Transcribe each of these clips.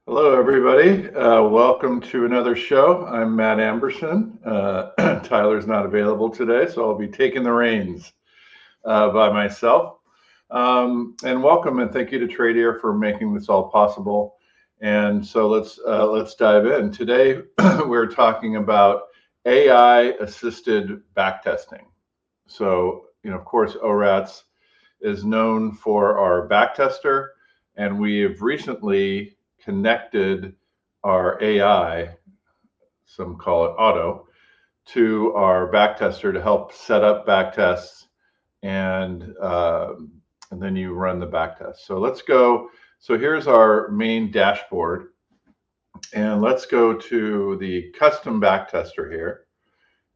Hello, everybody. Welcome to another show. I'm Matt Amberson. Tyler's not available today, so I'll be taking the reins by myself. And welcome and thank you to Tradier for making this all possible. And so let's dive in. Today we're talking about AI-assisted backtesting. So of course, ORATS is known for our backtester, and we have recently connected our AI, some call it auto, to our backtester to help set up backtests, and then you run the backtest. So let's go. So here's our main dashboard, and let's go to the custom backtester here.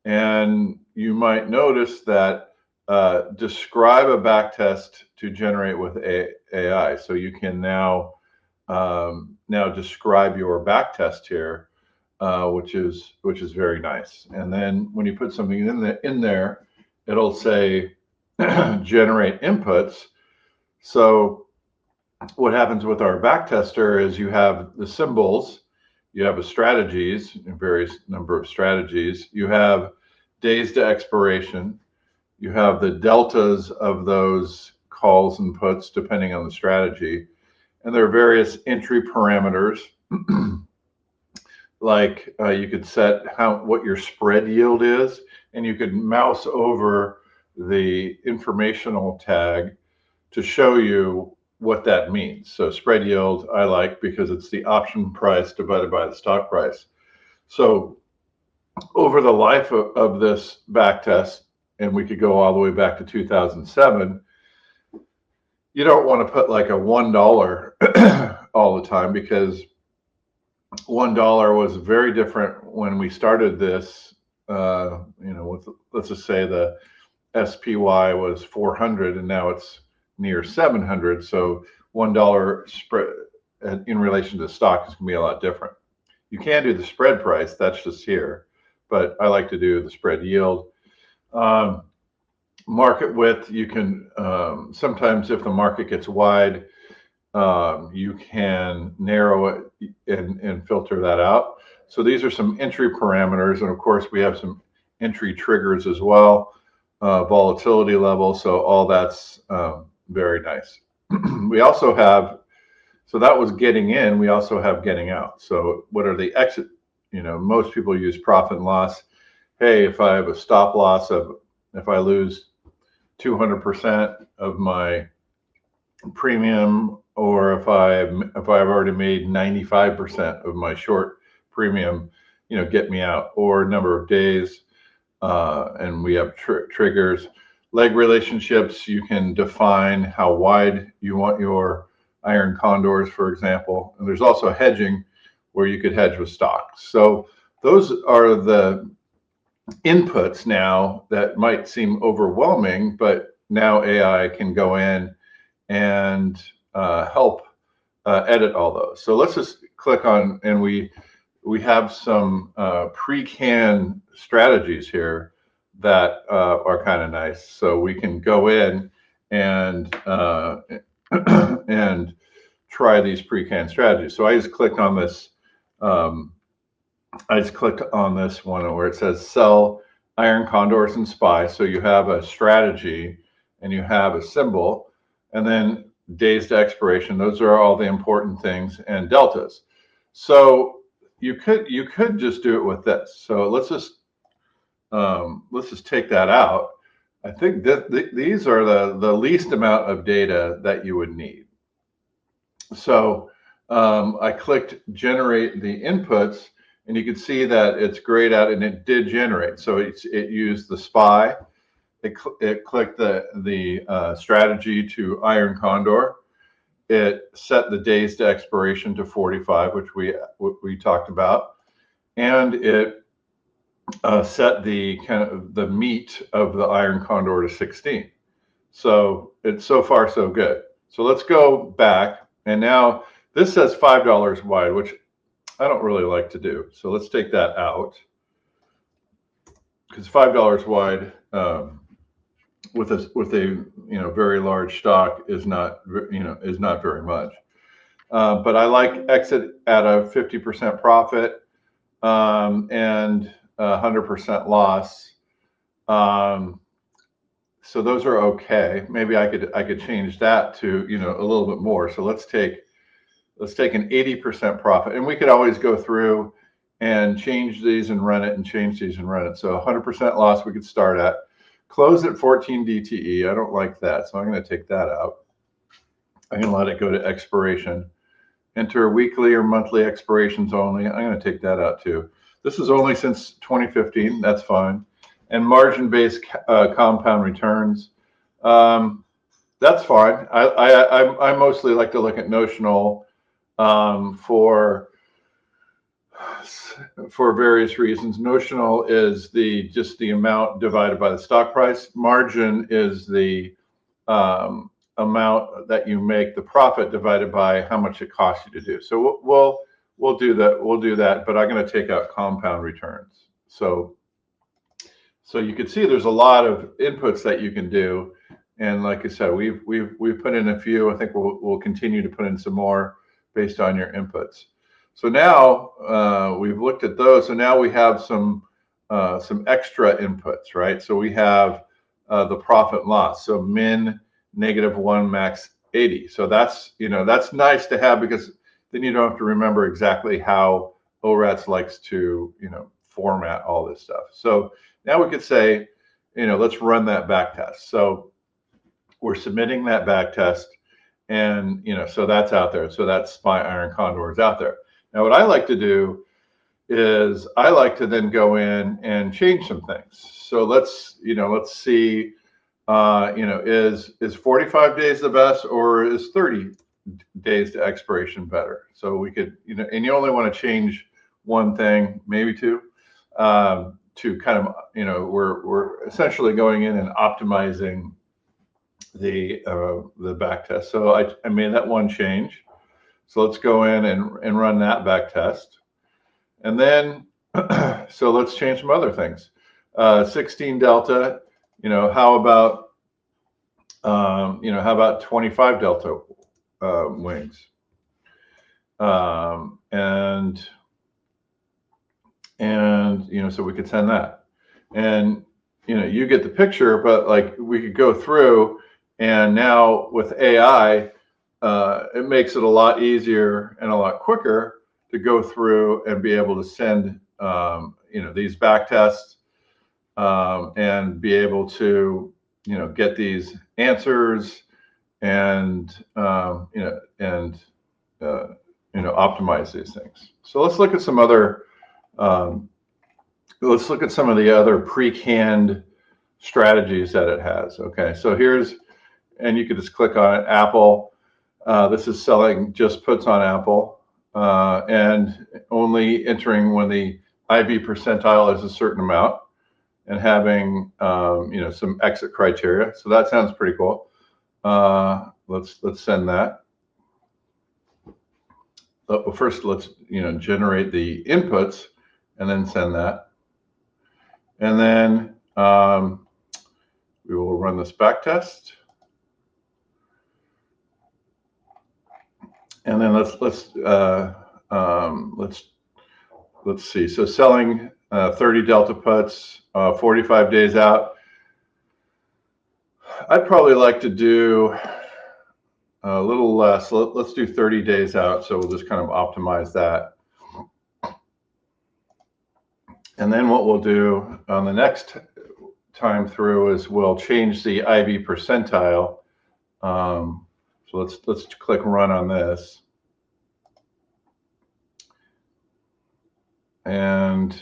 And you might notice that describe a backtest to generate with AI. So you can now describe your backtest here, which is very nice. And then when you put something in there, it'll say generate inputs. So what happens with our backtester is you have the symbols, you have a strategies, a various number of strategies, you have days to expiration, you have the deltas of those calls and puts depending on the strategy. And there are various entry parameters, like you could set what your spread yield is, and you could mouse over the informational tag to show you what that means. So spread yield I like because it's the option price divided by the stock price. So over the life of this backtest, and we could go all the way back to 2007, you don't want to put like a $1 all the time, because $1 was very different when we started this. With, let's just say the SPY was 400 and now it's near 700. So $1 spread in relation to stock is going to be a lot different. You can do the spread price, that's just here, but I like to do the spread yield. Market width, you can sometimes, if the market gets wide, you can narrow it and filter that out. So these are some entry parameters, and of course we have some entry triggers as well, volatility level. So all that's very nice. We also have, so that was getting in, we also have getting out. So what are the exit? Most people use profit and loss. Hey, if I have a stop loss of, if I lose 200% of my premium, or if I've already made 95% of my short premium, get me out, or number of days. And we have triggers. Leg relationships, you can define how wide you want your Iron Condors, for example. And there's also hedging, where you could hedge with stocks. So those are the inputs now that might seem overwhelming, but now AI can go in and help edit all those. So let's just click on, and we have some pre-canned strategies here that are kind of nice. So we can go in and and try these pre-canned strategies. So I just clicked on this. I just clicked on this one where it says sell Iron Condors and SPY. So you have a strategy and you have a symbol, and then days to expiration. Those are all the important things, and deltas. So you could just do it with this. So let's just take that out. I think that these are the least amount of data that you would need. So I clicked generate the inputs, and you can see that it's grayed out, and it did generate. So it used the SPY. It clicked the strategy to Iron Condor. It set the days to expiration to 45, which we talked about, and it set the kind of the meat of the Iron Condor to 16. So it's so far so good. So let's go back, and now this says $5 wide, which I don't really like to do. So let's take that out, because $5 wide with a very large stock is not very much. but I like exit at a 50% profit and 100% loss. So those are okay. Maybe I could change that to a little bit more. So let's take an 80% profit, and we could always go through and change these and run it and change these and run it. So 100% loss we could start at. Close at 14 DTE. I don't like that, so I'm going to take that out. I'm going to let it go to expiration. Enter weekly or monthly expirations only. I'm going to take that out too. This is only since 2015. That's fine. And margin-based compound returns. That's fine. I mostly like to look at notional for various reasons. Notional is just the amount divided by the stock price. Margin is the amount that you make, the profit divided by how much it costs you to do. So we'll do that. We'll do that. But I'm going to take out compound returns. So you can see there's a lot of inputs that you can do. And like I said, we've put in a few. I think we'll continue to put in some more based on your inputs. So now we've looked at those. So now we have some extra inputs, right? So we have the profit and loss. So min -1, max 80. So that's nice to have, because then you don't have to remember exactly how ORATS likes to format all this stuff. So now we could say, let's run that backtest. So we're submitting that backtest, and so that's out there. So that's my Iron Condor is out there. Now what I like to do is I like to then go in and change some things. So let's see, is 45 days the best, or is 30 days to expiration better? So we could, and you only want to change one thing, maybe two, to kind of, we're essentially going in and optimizing the backtest. So I made that one change. So let's go in and run that backtest. And then, so let's change some other things. 16 delta, how about 25 delta wings? So we could send that. And, you get the picture, but like we could go through, and now with AI, it makes it a lot easier and a lot quicker to go through and be able to send, these backtests and be able to, get these answers and, optimize these things. So let's look at some other, let's look at some of the other pre-canned strategies that it has. Okay, so and you could just click on it, Apple. This is selling just puts on Apple, and only entering when the IB percentile is a certain amount, and having some exit criteria. So that sounds pretty cool. Let's send that. But first, let's generate the inputs and then send that, and then we will run this backtest. And then let's see. So selling 30 delta puts, 45 days out. I'd probably like to do a little less. Let's do 30 days out. So we'll just kind of optimize that. And then what we'll do on the next time through is we'll change the IB percentile. So let's click run on this, and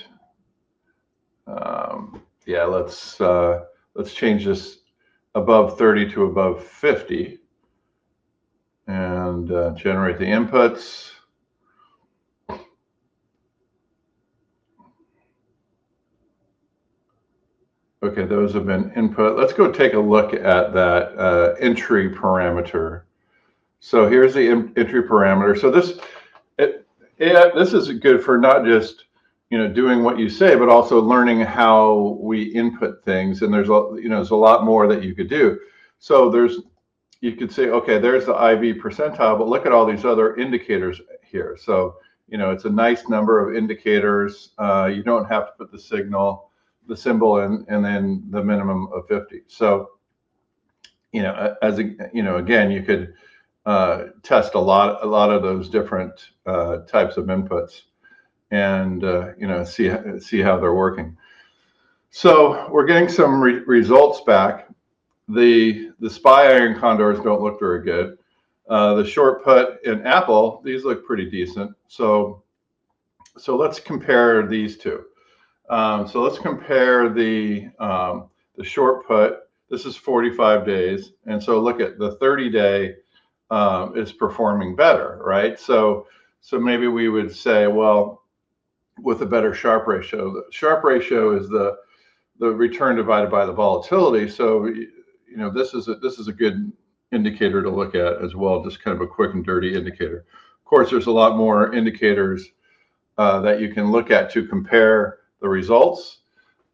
yeah, let's change this above 30 to above 50, and generate the inputs. Okay, those have been input. Let's go take a look at that entry parameter. So here's the entry parameter. So this is good for not just doing what you say, but also learning how we input things. And there's a lot more that you could do. So there's you could say, okay, there's the IV percentile, but look at all these other indicators here. So, it's a nice number of indicators. You don't have to put the symbol in, and then the minimum of 50. So, again, you could test a lot of those different types of inputs, and see how they're working. So we're getting some results back. The SPY Iron Condors don't look very good. The Short Put in Apple, these look pretty decent. So let's compare these two. So let's compare the Short Put. This is 45 days, and so look at the 30-day is performing better, right? So maybe we would say, well, with a better Sharpe ratio. The Sharpe ratio is the return divided by the volatility. So this is a good indicator to look at as well, just kind of a quick and dirty indicator. Of course, there's a lot more indicators that you can look at to compare the results.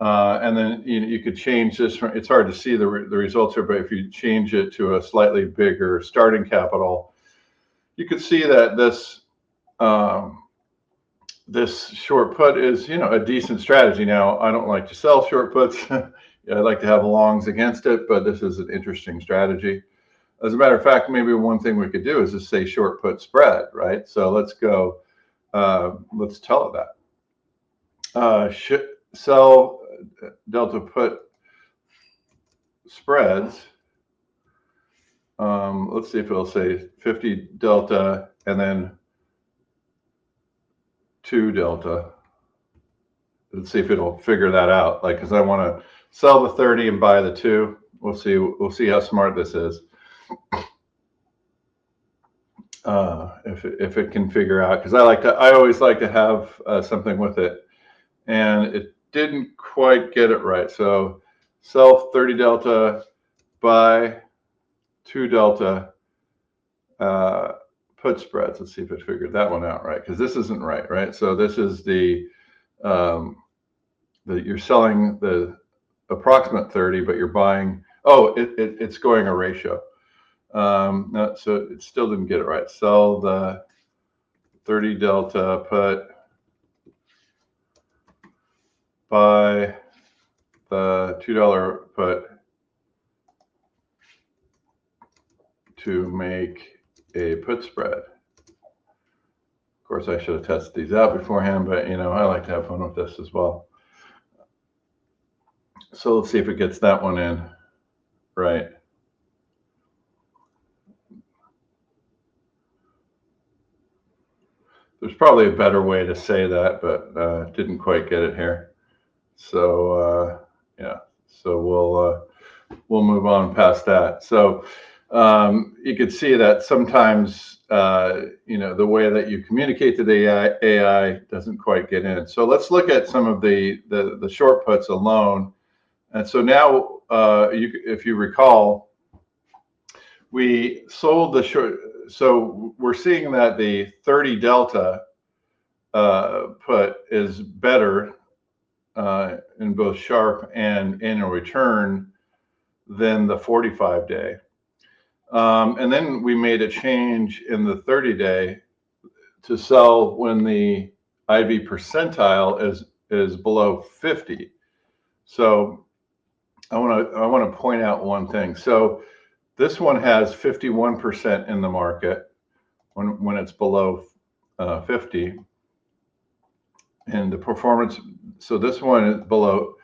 And then you could change this. It's hard to see the results here, but if you change it to a slightly bigger starting capital, you could see that this short put is, a decent strategy. Now, I don't like to sell short puts. I like to have longs against it, but this is an interesting strategy. As a matter of fact, maybe one thing we could do is just say short put spread, right? So let's go, let's tell it that. Sell delta put spreads. Let's see if it'll say 50 delta and then 2 delta. Let's see if it'll figure that out. Because I want to sell the 30 and buy the 2. We'll see. We'll see how smart this is. If it can figure out, because I always like to have something with it, and it didn't quite get it right. So sell 30 delta, buy 2 delta. Put spreads. Let's see if it figured that one out right, because this isn't right? So this is the you're selling the approximate 30, but you're buying. Oh, it's going a ratio. No, so it still didn't get it right. Sell the 30 delta put, buy the $2 put to make a put spread. Of course, I should have tested these out beforehand, but I like to have fun with this as well. So let's see if it gets that one in right. There's probably a better way to say that, but didn't quite get it here. So yeah, so we'll move on past that. So you could see that sometimes the way that you communicate to the AI doesn't quite get in. So let's look at some of the short puts alone. And so now, if you recall, we sold the short. So we're seeing that the 30 delta put is better in both Sharpe and annual return than the 45-day. And then we made a change in the 30-day to sell when the IV percentile is below 50. So I want to point out one thing. So this one has 51% in the market when it's below 50, and the performance. So this one is below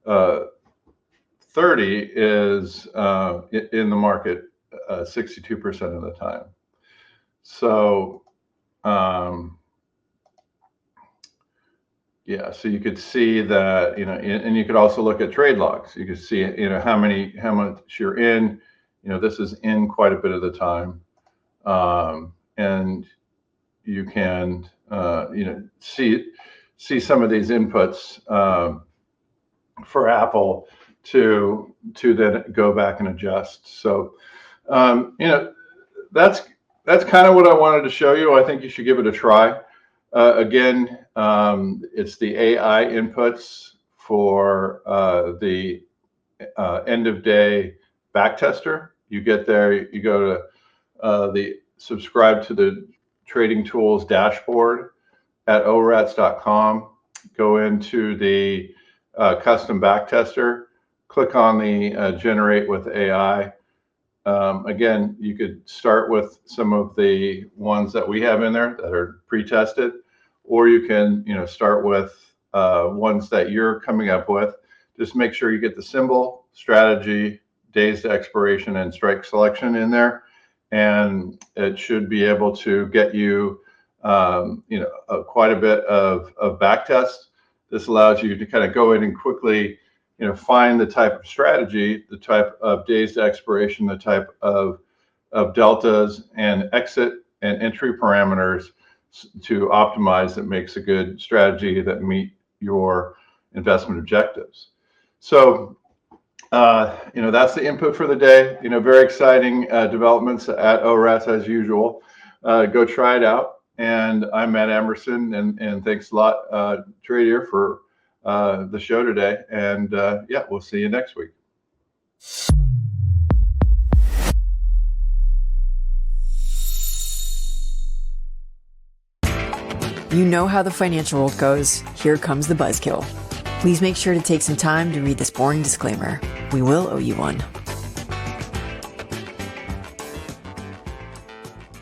30 is in the market 62% of the time. So yeah, so you could see that, and you could also look at trade logs. You could see, how much you're in. This is in quite a bit of the time, and you can, see some of these inputs for Apple to then go back and adjust. So, that's kind of what I wanted to show you. I think you should give it a try. Again, it's the AI inputs for the end of day backtester. You get there, you go to the subscribe to the Trading Tools dashboard at ORATS.com. Go into the custom backtester, click on the generate with AI. Again, you could start with some of the ones that we have in there that are pre-tested, or you can, start with ones that you're coming up with. Just make sure you get the symbol, strategy, days to expiration, and strike selection in there, and it should be able to get you, quite a bit of backtest. This allows you to kind of go in and quickly, find the type of strategy, the type of days to expiration, the type of deltas and exit and entry parameters to optimize that makes a good strategy that meet your investment objectives. So, that's the input for the day. Very exciting developments at ORATS as usual. Go try it out. And I'm Matt Amberson, and thanks a lot, Trader, for the show today. And we'll see you next week. You know how the financial world goes. Here comes the buzzkill. Please make sure to take some time to read this boring disclaimer. We will owe you one.